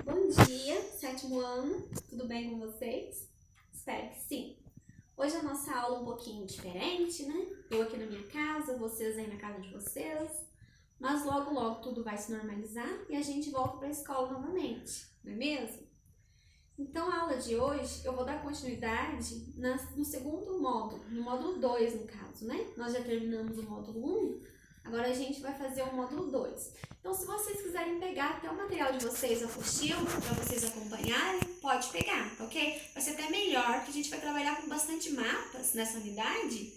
Bom dia, sétimo ano, tudo bem com vocês? Espero que sim. Hoje a nossa aula é um pouquinho diferente, né? Eu aqui na minha casa, vocês aí na casa de vocês. Mas logo, logo tudo vai se normalizar e a gente volta para a escola novamente, não é mesmo? Então a aula de hoje eu vou dar continuidade no segundo módulo, no módulo 2 no caso, né? Nós já terminamos o módulo 1, agora a gente vai fazer o módulo 2. Então se vocês quiserem pegar até o material de vocês, a apostila, para vocês acompanharem, pode pegar, tá ok? Vai ser até melhor, porque a gente vai trabalhar com bastante mapas nessa unidade,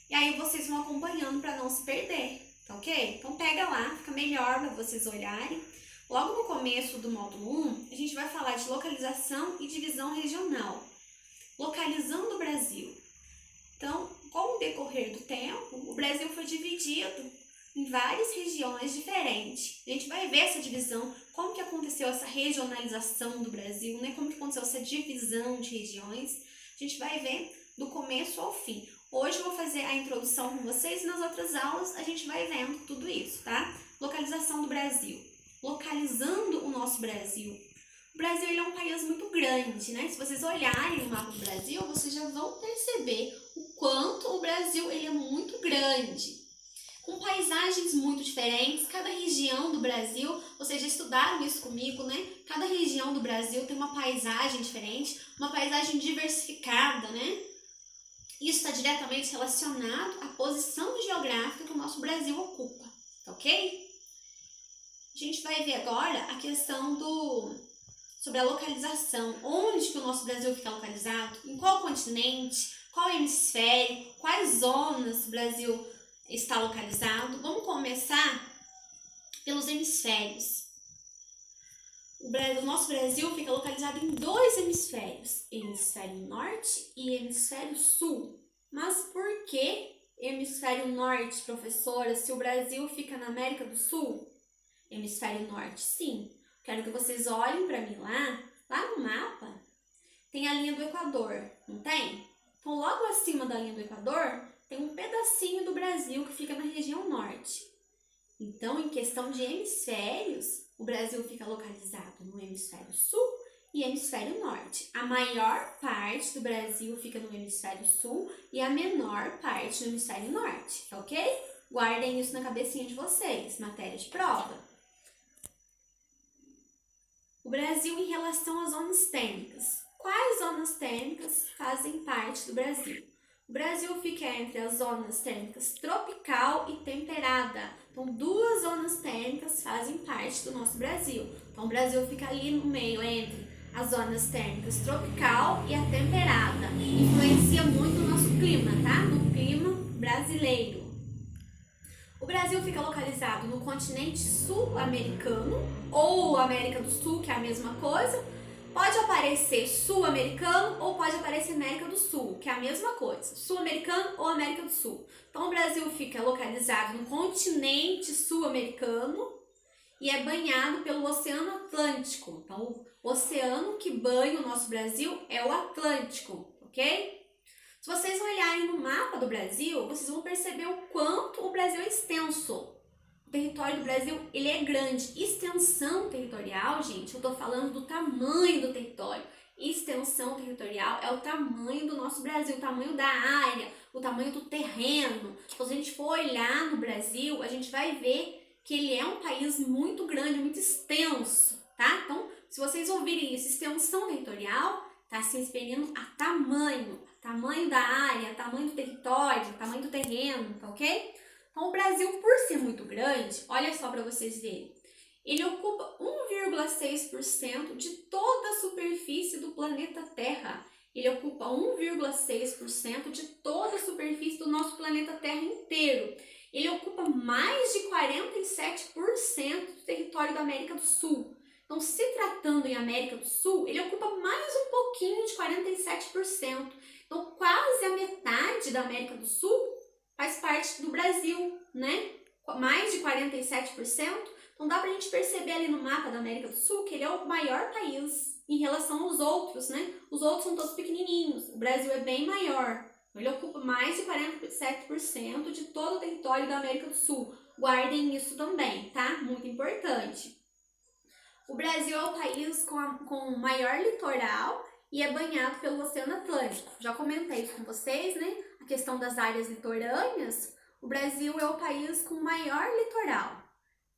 e aí vocês vão acompanhando para não se perder, tá ok? Então pega lá, fica melhor para vocês olharem. Logo no começo do módulo 1, a gente vai falar de localização e divisão regional. Localizando o Brasil. Então, com o decorrer do tempo, o Brasil foi dividido em várias regiões diferentes. A gente vai ver essa divisão, como que aconteceu essa regionalização do Brasil, né? Como que aconteceu essa divisão de regiões. A gente vai ver do começo ao fim. Hoje eu vou fazer a introdução com vocês e nas outras aulas a gente vai vendo tudo isso, tá? Localização do Brasil. Localizando o nosso Brasil. O Brasil ele é um país muito grande, né? Se vocês olharem no mapa do Brasil, vocês já vão perceber o quanto o Brasil ele é muito grande. Com paisagens muito diferentes, cada região do Brasil, vocês já estudaram isso comigo, né? Cada região do Brasil tem uma paisagem diferente, uma paisagem diversificada, né? Isso está diretamente relacionado à posição geográfica que o nosso Brasil ocupa, tá ok? A gente vai ver agora a questão sobre a localização. Onde que o nosso Brasil fica localizado? Em qual continente? Qual hemisfério? Quais zonas o Brasil está localizado? Vamos começar pelos hemisférios. O nosso Brasil fica localizado em dois hemisférios, hemisfério norte e hemisfério sul. Mas por que hemisfério norte, professora, se o Brasil fica na América do Sul? Hemisfério norte, sim. Quero que vocês olhem para mim lá no mapa, tem a linha do Equador, não tem? Então, logo acima da linha do Equador, tem um pedacinho do Brasil que fica na região norte. Então, em questão de hemisférios, o Brasil fica localizado no hemisfério sul e hemisfério norte. A maior parte do Brasil fica no hemisfério sul e a menor parte no hemisfério norte, ok? Guardem isso na cabecinha de vocês, matéria de prova. O Brasil em relação às zonas térmicas. Quais zonas térmicas fazem parte do Brasil? O Brasil fica entre as zonas térmicas tropical e temperada. Então, duas zonas térmicas fazem parte do nosso Brasil. Então, o Brasil fica ali no meio entre as zonas térmicas tropical e a temperada. Influencia muito no nosso clima, tá? No clima brasileiro. O Brasil fica localizado no continente sul-americano ou América do Sul, que é a mesma coisa. Pode aparecer sul-americano ou pode aparecer América do Sul, que é a mesma coisa. Sul-americano ou América do Sul. Então, o Brasil fica localizado no continente sul-americano e é banhado pelo Oceano Atlântico. Então, o oceano que banha o nosso Brasil é o Atlântico, ok? Se vocês olharem no mapa do Brasil, vocês vão perceber o quanto o Brasil é extenso. O território do Brasil, ele é grande. Extensão territorial, gente, eu tô falando do tamanho do território. Extensão territorial é o tamanho do nosso Brasil, o tamanho da área, o tamanho do terreno. Então, se a gente for olhar no Brasil, a gente vai ver que ele é um país muito grande, muito extenso, tá? Então, se vocês ouvirem isso, extensão territorial, tá se referindo a tamanho da área, tamanho do território, tamanho do terreno, tá ok? Então, o Brasil, por ser muito grande, olha só para vocês verem, ele ocupa 1,6% de toda a superfície do planeta Terra. Ele ocupa 1,6% de toda a superfície do nosso planeta Terra inteiro. Ele ocupa mais de 47% do território da América do Sul. Então, se tratando em América do Sul, ele ocupa mais um pouquinho de 47%. Então, quase a metade da América do Sul faz parte do Brasil, né? Mais de 47%. Então, dá pra gente perceber ali no mapa da América do Sul que ele é o maior país em relação aos outros, né? Os outros são todos pequenininhos. O Brasil é bem maior. Ele ocupa mais de 47% de todo o território da América do Sul. Guardem isso também, tá? Muito importante. O Brasil é o país com o maior litoral e é banhado pelo Oceano Atlântico. Já comentei isso com vocês, né? A questão das áreas litorâneas. O Brasil é o país com o maior litoral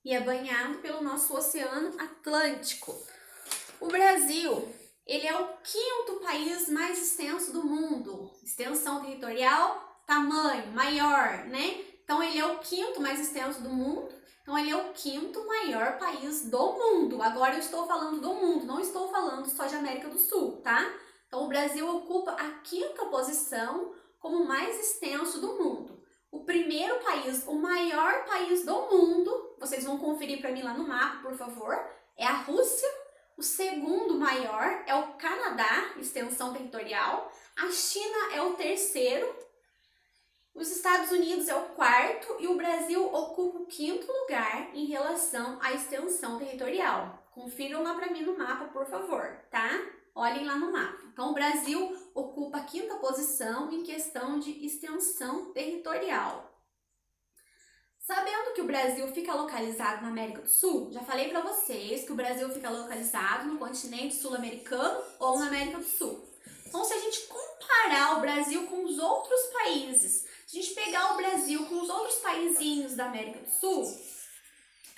e é banhado pelo nosso Oceano Atlântico. O Brasil, ele é o 5º país mais extenso do mundo. Extensão territorial, tamanho, maior, né? Então, ele é o 5º mais extenso do mundo. Então, ele é o 5º maior país do mundo. Agora, eu estou falando do mundo, não estou falando só de América do Sul, tá? Então, o Brasil ocupa a 5ª posição como o mais extenso do mundo. O primeiro país, o maior país do mundo, vocês vão conferir para mim lá no mapa, por favor, é a Rússia. O segundo maior é o Canadá, extensão territorial. A China é o 3º. Os Estados Unidos é o 4º e o Brasil ocupa o 5º lugar em relação à extensão territorial. Confiram lá para mim no mapa, por favor, tá? Olhem lá no mapa. Então, o Brasil ocupa a 5ª posição em questão de extensão territorial. Sabendo que o Brasil fica localizado na América do Sul, já falei para vocês que o Brasil fica localizado no continente sul-americano ou na América do Sul. Então, se a gente comparar o Brasil com os outros países, se a gente pegar o Brasil com os outros paizinhos da América do Sul,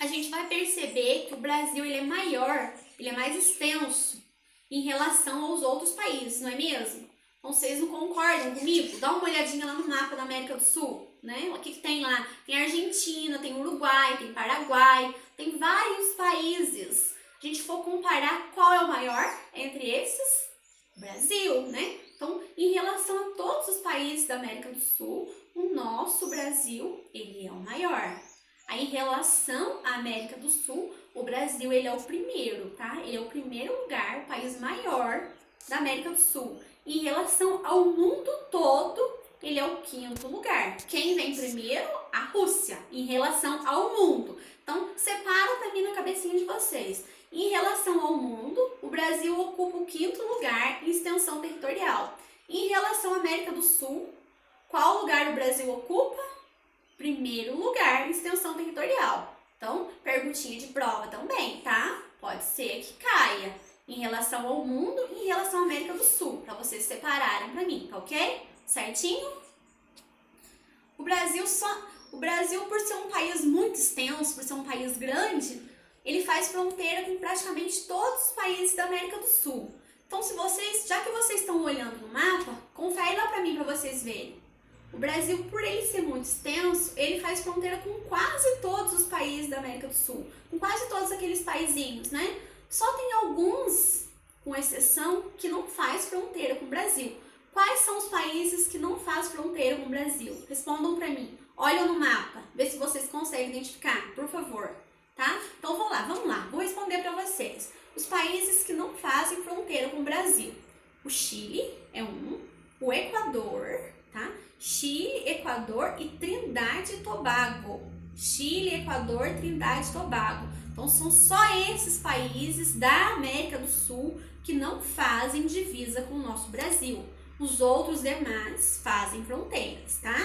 a gente vai perceber que o Brasil ele é maior, ele é mais extenso em relação aos outros países, não é mesmo? Então, vocês não concordam comigo? Dá uma olhadinha lá no mapa da América do Sul, né? O que tem lá? Tem Argentina, tem Uruguai, tem Paraguai, tem vários países. Se a gente for comparar qual é o maior entre esses, Brasil, né? Então, em relação a todos os países da América do Sul, o nosso Brasil, ele é o maior. Aí, em relação à América do Sul, o Brasil, ele é o primeiro, tá? Ele é o primeiro lugar, o país maior da América do Sul. Em relação ao mundo todo, ele é o 5º lugar. Quem vem primeiro? A Rússia, em relação ao mundo. Então, separa para mim na cabecinha de vocês. Em relação ao mundo, o Brasil ocupa o 5º lugar em extensão territorial. Em relação à América do Sul, qual lugar o Brasil ocupa? Primeiro lugar em extensão territorial. Então, perguntinha de prova também, tá? Pode ser que caia em relação ao mundo e em relação à América do Sul, para vocês separarem para mim, tá ok? Certinho? O Brasil, por ser um país muito extenso, por ser um país grande, ele faz fronteira com praticamente todos os países da América do Sul. Então, já que vocês estão olhando no mapa, confere lá para mim para vocês verem. O Brasil, por ele ser muito extenso, ele faz fronteira com quase todos os países da América do Sul, com quase todos aqueles paizinhos, né? Só tem alguns, com exceção, que não faz fronteira com o Brasil. Quais são os países que não faz fronteira com o Brasil? Respondam para mim. Olhem no mapa, vê se vocês conseguem identificar, por favor, tá? Então vamos lá, vou responder para vocês. Os países que não fazem fronteira com o Brasil. O Chile é um, o Equador, tá? Chile, Equador e Trindade e Tobago. Chile, Equador, Trindade e Tobago. Então, são só esses países da América do Sul que não fazem divisa com o nosso Brasil. Os outros demais fazem fronteiras, tá?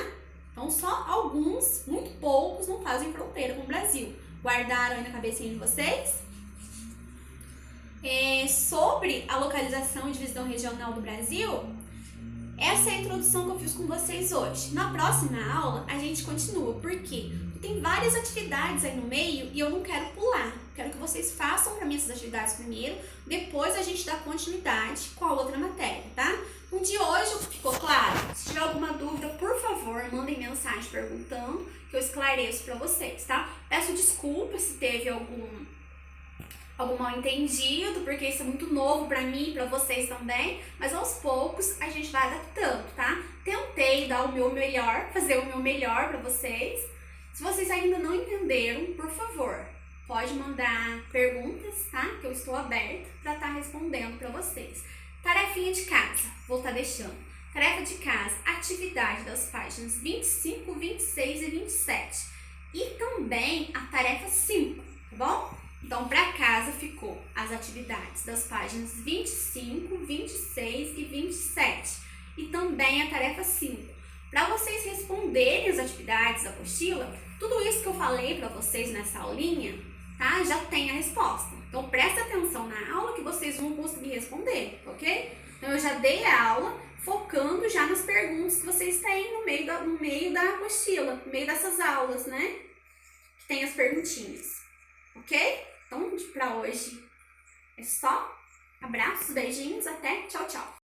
Então, só alguns, muito poucos, não fazem fronteira com o Brasil. Guardaram aí na cabecinha de vocês? Sobre a localização e divisão regional do Brasil, essa é a introdução que eu fiz com vocês hoje. Na próxima aula, a gente continua. Por quê? Porque tem várias atividades aí no meio e eu não quero pular. Quero que vocês façam para mim essas atividades primeiro, depois a gente dá continuidade com a outra matéria, tá? No de hoje ficou claro? Se tiver alguma dúvida, por favor, mandem mensagem perguntando que eu esclareço para vocês, tá? Peço desculpas se teve algum mal entendido, porque isso é muito novo pra mim e pra vocês também, mas aos poucos a gente vai adaptando, tá? Tentei dar o meu melhor, fazer o meu melhor pra vocês. Se vocês ainda não entenderam, por favor, pode mandar perguntas, tá? Que eu estou aberta pra estar respondendo pra vocês. Tarefinha de casa, vou estar deixando. Tarefa de casa, atividade das páginas 25, 26 e 27. E também a tarefa 5, tá bom? Então, para casa ficou as atividades das páginas 25, 26 e 27. E também a tarefa 5. Para vocês responderem as atividades da apostila, tudo isso que eu falei para vocês nessa aulinha, tá? Já tem a resposta. Então, Então presta atenção na aula que vocês vão conseguir responder, ok? Então eu já dei a aula focando já nas perguntas que vocês têm no meio da apostila, no meio dessas aulas, né? Que tem as perguntinhas, ok? Então pra hoje é só. Abraços, beijinhos, até, tchau, tchau!